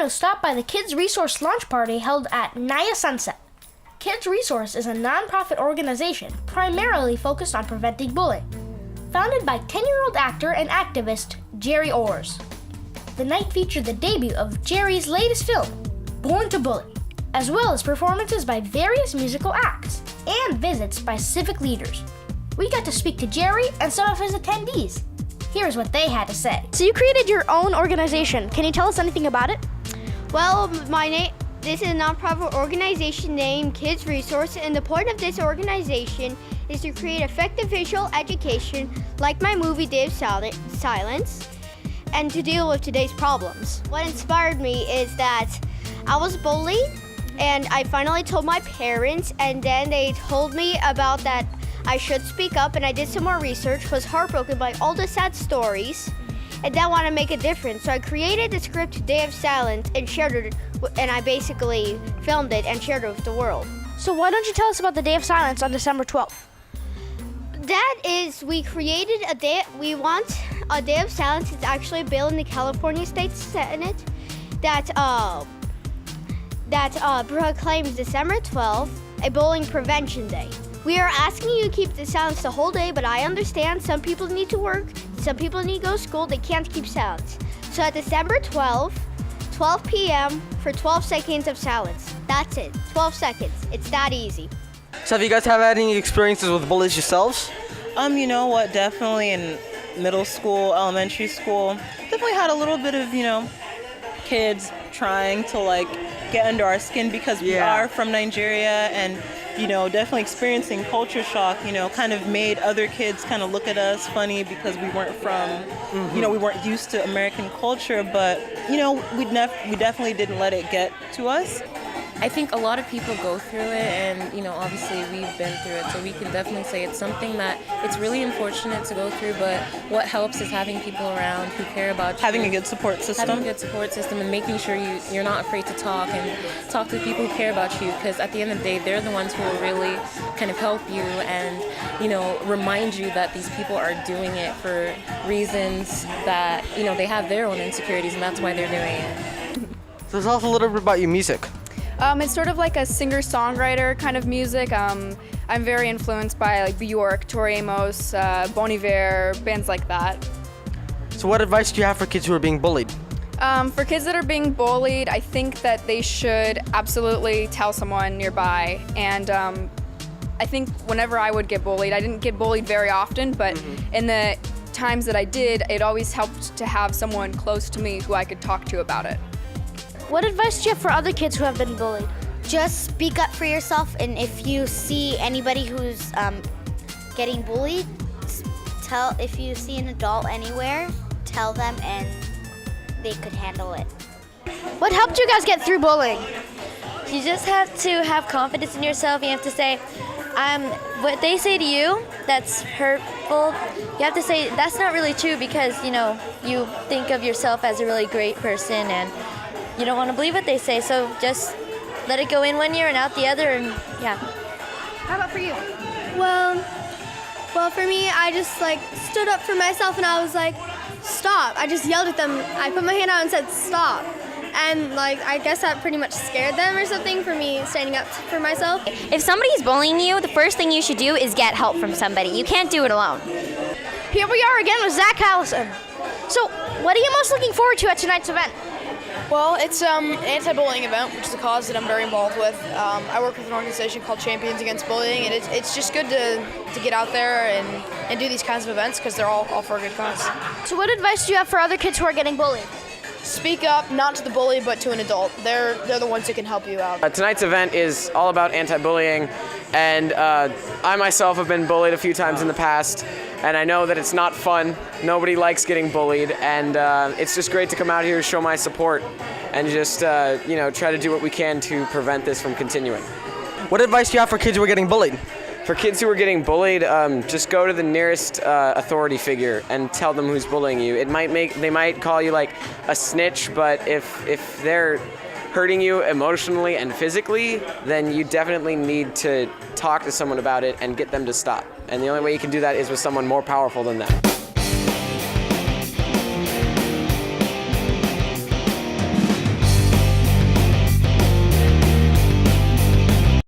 was stopped by the Kids Resource launch party held at Naya Sunset. Kids Resource is a non-profit organization primarily focused on preventing bullying, founded by 10-year-old actor and activist Gerry Orz. The night featured the debut of Gerry's latest film, Born to Bully, as well as performances by various musical acts and visits by civic leaders. We got to speak to Gerry and some of his attendees. Here's what they had to say. So you created your own organization. Can you tell us anything about it? Well, this is a nonprofit organization named Kids Resource, and the point of this organization is to create effective visual education, like my movie Day of Silence, and to deal with today's problems. What inspired me is that I was bullied, and I finally told my parents, and then they told me about that I should speak up, and I did some more research, was heartbroken by all the sad stories, and then want to make a difference. So I created the script Day of Silence and shared it, and I basically filmed it and shared it with the world. So why don't you tell us about the Day of Silence on December 12th? That is, we created we want a Day of Silence. It's actually a bill in the California State Senate that proclaims December 12th a bullying prevention day. We are asking you to keep the silence the whole day, but I understand some people need to work, some people need to go to school, they can't keep silence. So at December 12th, 12 p.m. for 12 seconds of silence. That's it, 12 seconds. It's that easy. So have you guys had any experiences with bullies yourselves? You know what, definitely in middle school, elementary school, definitely had a little bit of, kids trying to get under our skin because we are from Nigeria, and definitely experiencing culture shock, kind of made other kids kind of look at us funny because we weren't from, we weren't used to American culture, but, we definitely didn't let it get to us. I think a lot of people go through it, and obviously we've been through it, so we can definitely say it's something that it's really unfortunate to go through, but what helps is having people around who care about you. Having a good support system. Having a good support system and making sure you're not afraid to talk to the people who care about you, because at the end of the day, they're the ones who will really kind of help you and, remind you that these people are doing it for reasons that, they have their own insecurities, and that's why they're doing it. So tell us a little bit about your music. It's sort of like a singer-songwriter kind of music. I'm very influenced by Bjork, Tori Amos, Bon Iver, bands like that. So what advice do you have for kids who are being bullied? For kids that are being bullied, I think that they should absolutely tell someone nearby. And I think whenever I would get bullied, I didn't get bullied very often, but in the times that I did, it always helped to have someone close to me who I could talk to about it. What advice do you have for other kids who have been bullied? Just speak up for yourself, and if you see anybody who's getting bullied, if you see an adult anywhere, tell them and they could handle it. What helped you guys get through bullying? You just have to have confidence in yourself. You have to say, what they say to you that's hurtful, you have to say that's not really true, because you think of yourself as a really great person and you don't want to believe what they say, so just let it go in one ear and out the other, and yeah. How about for you? Well, for me, I just stood up for myself and I was like, stop. I just yelled at them. I put my hand out and said, stop. And I guess that pretty much scared them or something for me standing up for myself. If somebody's bullying you, the first thing you should do is get help from somebody. You can't do it alone. Here we are again with Callison. So, what are you most looking forward to at tonight's event? Well, it's an anti-bullying event, which is a cause that I'm very involved with. I work with an organization called Champions Against Bullying, and it's just good to get out there and do these kinds of events because they're all for a good cause. So what advice do you have for other kids who are getting bullied? Speak up, not to the bully, but to an adult. They're the ones who can help you out. Tonight's event is all about anti-bullying, and I myself have been bullied a few times in the past, and I know that it's not fun. Nobody likes getting bullied, and it's just great to come out here, show my support, and just try to do what we can to prevent this from continuing. What advice do you have for kids who are getting bullied? For kids who are getting bullied, just go to the nearest authority figure and tell them who's bullying you. They might call you a snitch, but if they're hurting you emotionally and physically, then you definitely need to talk to someone about it and get them to stop. And the only way you can do that is with someone more powerful than them.